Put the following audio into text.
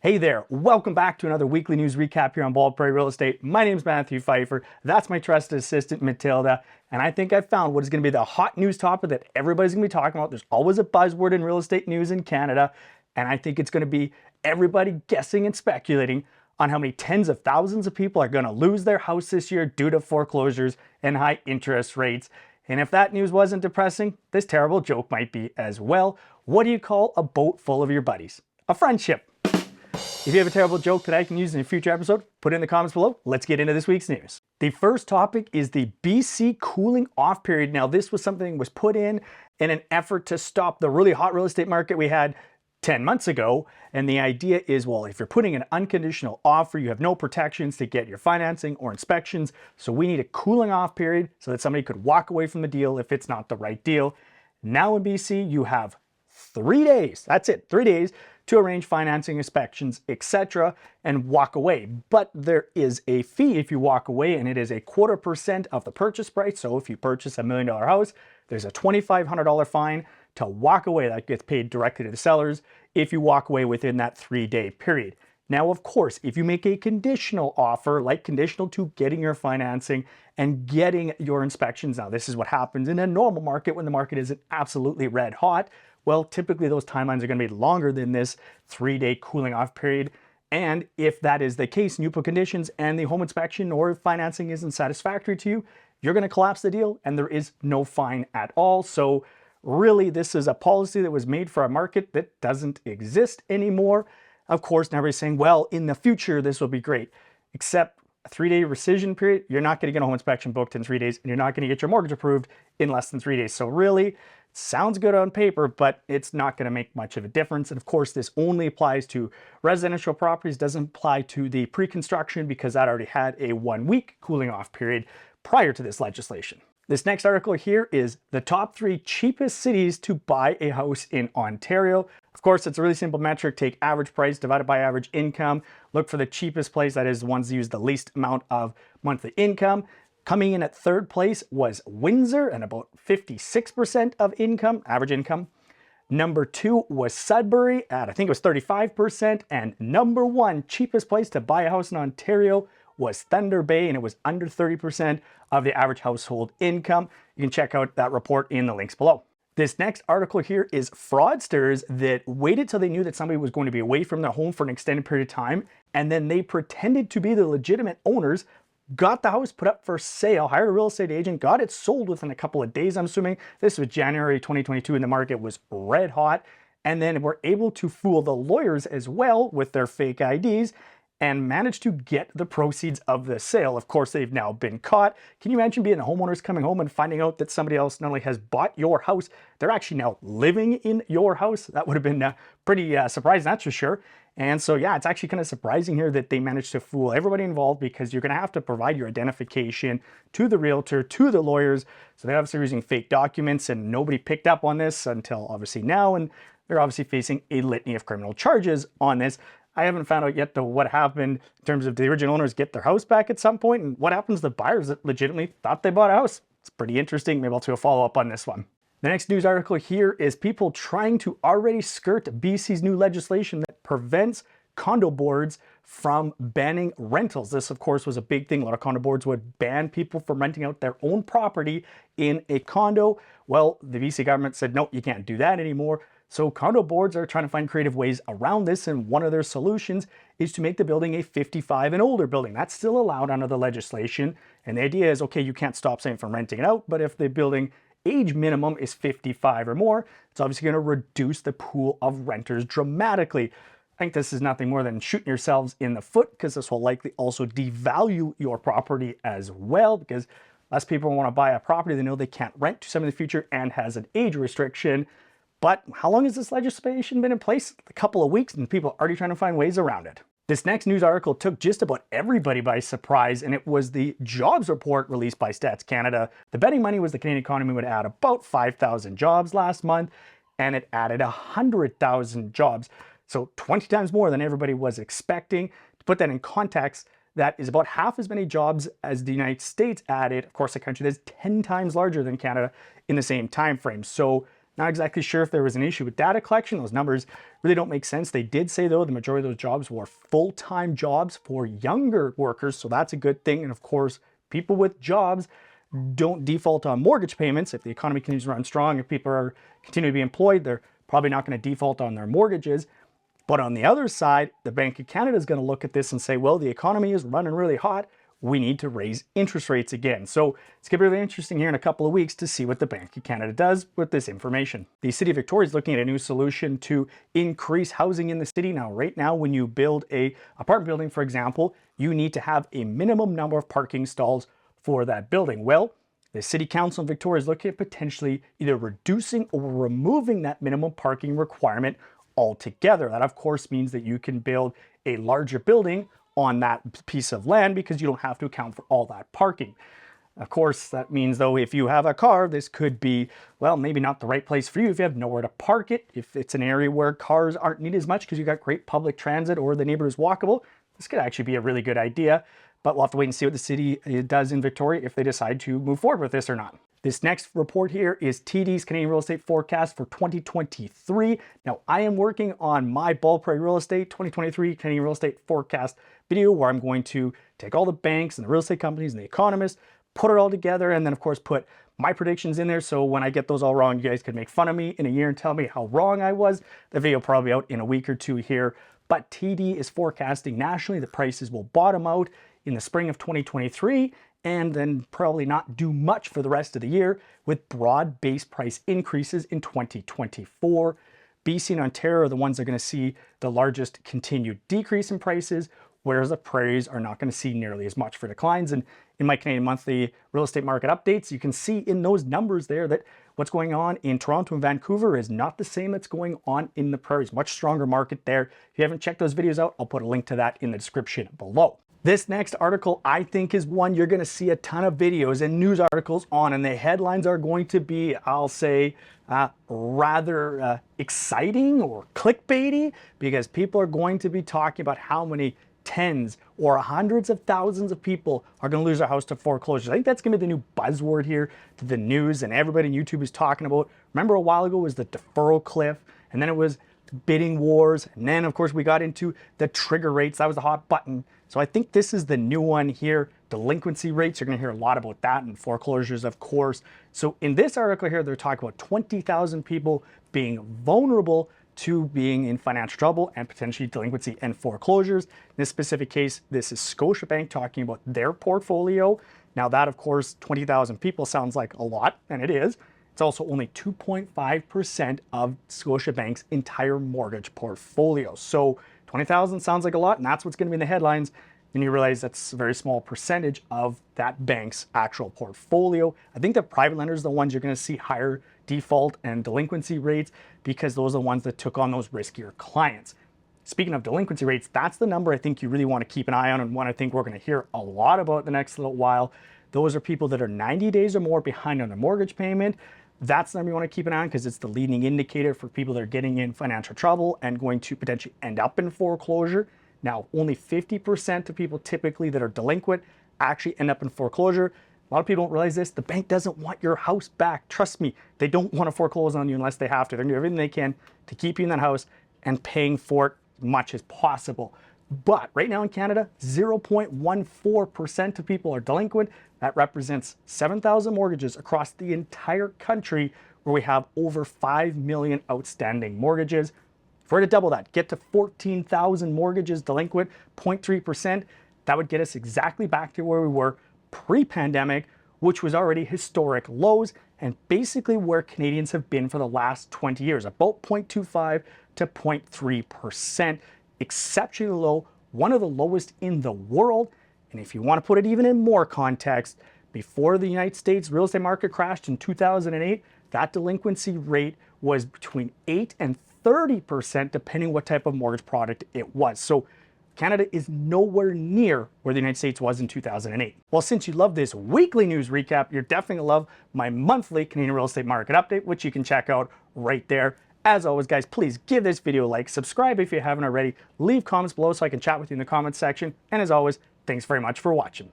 Hey there, welcome back to another weekly news recap here on Bald Prairie Real Estate. My name is Matthew Pfeifer, that's my trusted assistant 𝗤𝗲𝗲𝗲𝗲, and I think I found what is going to be the hot news topic that everybody's going to be talking about. There's always a buzzword in real estate news in Canada, and I think it's going to be everybody guessing and speculating on how many tens of thousands of people are going to lose their house this year due to foreclosures and high interest rates. And if that news wasn't depressing, this terrible joke might be as well. What do you call a boat full of your buddies? A friendship. If you have a terrible joke that I can use in a future episode, put it in the comments below. Let's get into this week's news. The first topic is the BC cooling off period. Now, this was something that was put in an effort to stop the really hot real estate market we had 10 months ago. And the idea is, well, if you're putting an unconditional offer, you have no protections to get your financing or inspections. So we need a cooling off period so that somebody could walk away from the deal if it's not the right deal. Now in BC, you have 3 days. That's it, 3 days to arrange financing, inspections, etc. and walk away. But there is a fee if you walk away, and it is 0.25% of the purchase price. So if you purchase $1 million house, there's a $2,500 fine to walk away. That gets paid directly to the sellers if you walk away within that 3-day period. Now, of course, if you make a conditional offer, like conditional to getting your financing and getting your inspections, now this is what happens in a normal market when the market isn't absolutely red hot. Well, typically those timelines are going to be longer than this 3-day cooling off period. And if that is the case and you put conditions and the home inspection or financing isn't satisfactory to you, you're going to collapse the deal and there is no fine at all. So really, this is a policy that was made for a market that doesn't exist anymore. Of course, now everybody's saying, well, in the future, this will be great. Except a 3-day rescission period, you're not going to get a home inspection booked in 3 days, and you're not going to get your mortgage approved in less than 3 days. So really, sounds good on paper, but it's not going to make much of a difference. And of course, this only applies to residential properties, doesn't apply to the pre-construction because that already had a 1-week cooling off period prior to this legislation. This next article here is the top 3 cheapest cities to buy a house in Ontario. Of course, it's a really simple metric. Take average price divided by average income. Look for the cheapest place, that is the ones that use the least amount of monthly income. Coming in at 3rd place was Windsor, and about 56% of income, average income. Number 2 was Sudbury at, I think it was 35%. And number 1 cheapest place to buy a house in Ontario was Thunder Bay, and it was under 30% of the average household income. You can check out that report in the links below. This next article here is fraudsters that waited till they knew that somebody was going to be away from their home for an extended period of time, and then they pretended to be the legitimate owners, got the house put up for sale, hired a real estate agent, got it sold within a couple of days, I'm assuming. This was January 2022 and the market was red hot, and then were able to fool the lawyers as well with their fake IDs and managed to get the proceeds of the sale. Of course, they've now been caught. Can you imagine being the homeowners coming home and finding out that somebody else not only has bought your house, they're actually now living in your house? That would have been pretty surprising, that's for sure. And so, yeah, it's actually kind of surprising here that they managed to fool everybody involved, because you're going to have to provide your identification to the realtor, to the lawyers. So they obviously are using fake documents, and nobody picked up on this until obviously now. And they're obviously facing a litany of criminal charges on this. I haven't found out yet what happened in terms of the original owners get their house back at some point, and what happens to the buyers that legitimately thought they bought a house. It's pretty interesting. Maybe I'll do a follow-up on this one. The next news article here is people trying to already skirt BC's new legislation that prevents condo boards from banning rentals. This, of course, was a big thing. A lot of condo boards would ban people from renting out their own property in a condo. Well, the BC government said, no, you can't do that anymore. So condo boards are trying to find creative ways around this, and one of their solutions is to make the building a 55 and older building. That's still allowed under the legislation. And the idea is, okay, you can't stop someone from renting it out, but if the building age minimum is 55 or more, it's obviously going to reduce the pool of renters dramatically. I think this is nothing more than shooting yourselves in the foot, because this will likely also devalue your property as well, because less people want to buy a property they know they can't rent to some in the future and has an age restriction. But how long has this legislation been in place? A couple of weeks, and people are already trying to find ways around it. This next news article took just about everybody by surprise, and it was the jobs report released by Stats Canada. The betting money was the Canadian economy would add about 5,000 jobs last month, and it added 100,000 jobs. So 20 times more than everybody was expecting. To put that in context, that is about half as many jobs as the United States added. Of course, a country that's 10 times larger than Canada in the same time frame. So Not exactly sure if there was an issue with data collection. Those numbers really don't make sense. They did say, though, the majority of those jobs were full-time jobs for younger workers, so that's a good thing. And of course, people with jobs don't default on mortgage payments. If the economy continues to run strong, if people are continue to be employed, they're probably not going to default on their mortgages. But on the other side, the Bank of Canada is going to look at this and say, well, the economy is running really hot. We need to raise interest rates again. So it's going to be really interesting here in a couple of weeks to see what the Bank of Canada does with this information. The City of Victoria is looking at a new solution to increase housing in the city. Now, right now, when you build a apartment building, for example, you need to have a minimum number of parking stalls for that building. Well, the City Council in Victoria is looking at potentially either reducing or removing that minimum parking requirement altogether. That, of course, means that you can build a larger building on that piece of land because you don't have to account for all that parking. Of course, that means, though, if you have a car, this could be, well, maybe not the right place for you if you have nowhere to park it. If it's an area where cars aren't needed as much because you've got great public transit or the neighborhood is walkable, this could actually be a really good idea. But we'll have to wait and see what the city does in Victoria if they decide to move forward with this or not. This next report here is TD's Canadian real estate forecast for 2023. Now, I am working on my Bald Prairie Real Estate 2023 Canadian real estate forecast video where I'm going to take all the banks and the real estate companies and the economists, put it all together, and then of course put my predictions in there. So when I get those all wrong, you guys can make fun of me in a year and tell me how wrong I was. The video will probably be out in a week or two here. But TD is forecasting nationally the prices will bottom out in the spring of 2023 and then probably not do much for the rest of the year with broad-based price increases in 2024. BC and Ontario are the ones that are going to see the largest continued decrease in prices, whereas the prairies are not going to see nearly as much for declines. And in my Canadian monthly real estate market updates, you can see in those numbers there that what's going on in Toronto and Vancouver is not the same that's going on in the prairies. Much stronger market there. If you haven't checked those videos out, I'll put a link to that in the description below. This next article, I think, is one you're going to see a ton of videos and news articles on, and the headlines are going to be, I'll say, rather exciting or clickbaity, because people are going to be talking about how many tens or hundreds of thousands of people are going to lose their house to foreclosures. I think that's going to be the new buzzword here to the news, and everybody on YouTube is talking about. Remember a while ago was the deferral cliff, and then it was bidding wars, and then of course we got into the trigger rates. That was the hot button. So I think this is the new one here. Delinquency rates, you're going to hear a lot about that, and foreclosures, of course. So in this article here, they're talking about 20,000 people being vulnerable to being in financial trouble and potentially delinquency and foreclosures. In this specific case, this is Scotiabank talking about their portfolio. Now that, of course, 20,000 people sounds like a lot, and it is. It's also only 2.5% of Scotiabank's entire mortgage portfolio. So 20,000 sounds like a lot, and that's what's going to be in the headlines. Then you realize that's a very small percentage of that bank's actual portfolio. I think that private lenders are the ones you're going to see higher default and delinquency rates because those are the ones that took on those riskier clients. Speaking of delinquency rates, that's the number I think you really want to keep an eye on, and one I think we're going to hear a lot about the next little while. Those are people that are 90 days or more behind on their mortgage payment. That's the number you want to keep an eye on because it's the leading indicator for people that are getting in financial trouble and going to potentially end up in foreclosure. Now, only 50% of people typically that are delinquent actually end up in foreclosure. A lot of people don't realize this. The bank doesn't want your house back. Trust me, they don't want to foreclose on you unless they have to. They're going to do everything they can to keep you in that house and paying for it as much as possible. But right now in Canada, 0.14% of people are delinquent. That represents 7,000 mortgages across the entire country where we have over 5 million outstanding mortgages. If we're to double that, get to 14,000 mortgages delinquent, 0.3%, that would get us exactly back to where we were pre-pandemic, which was already historic lows and basically where Canadians have been for the last 20 years, about 0.25 to 0.3%. Exceptionally low, one of the lowest in the world. And if you want to put it even in more context, before the United States real estate market crashed in 2008, that delinquency rate was between 8 and 30%, depending what type of mortgage product it was. So Canada is nowhere near where the United States was in 2008. Well, since you love this weekly news recap, you're definitely gonna love my monthly Canadian real estate market update, which you can check out right there. As always, guys, please give this video a like, subscribe if you haven't already, leave comments below so I can chat with you in the comments section, and as always, thanks very much for watching.